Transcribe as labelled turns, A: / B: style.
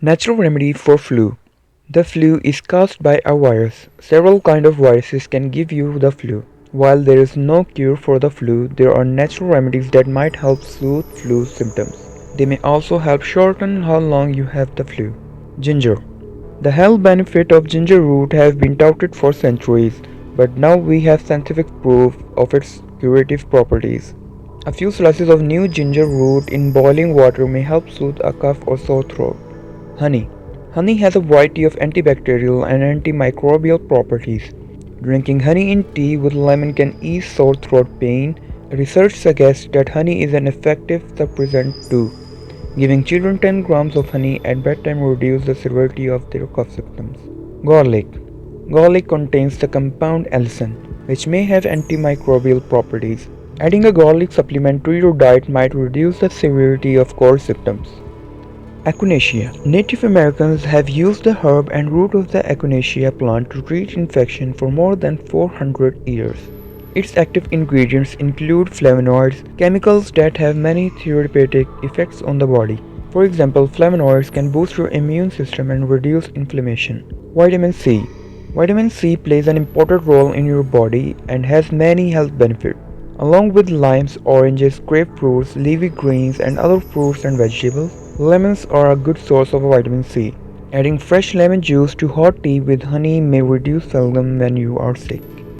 A: Natural remedy for flu. The flu is caused by a virus. Several kinds of viruses can give you the flu. While there is no cure for the flu, there are natural remedies that might help soothe flu symptoms. They may also help shorten how long you have the flu. Ginger. The health benefits of ginger root have been touted for centuries, but now we have scientific proof of its curative properties. A few slices of new ginger root in boiling water may help soothe a cough or sore throat. Honey. Honey has a variety of antibacterial and antimicrobial properties. Drinking honey in tea with lemon can ease sore throat pain. Research suggests that honey is an effective suppressant too. Giving children 10 grams of honey at bedtime reduces the severity of their cough symptoms. Garlic. Garlic contains the compound allicin, which may have antimicrobial properties. Adding a garlic supplement to your diet might reduce the severity of cold symptoms. Echinacea. Native Americans have used the herb and root of the echinacea plant to treat infection for more than 400 years. Its active ingredients include flavonoids, chemicals that have many therapeutic effects on the body. For example, flavonoids can boost your immune system and reduce inflammation. Vitamin C. Vitamin C plays an important role in your body and has many health benefits. Along with limes, oranges, grapefruits, leafy greens, and other fruits and vegetables, lemons are a good source of vitamin C. Adding fresh lemon juice to hot tea with honey may reduce symptoms when you are sick.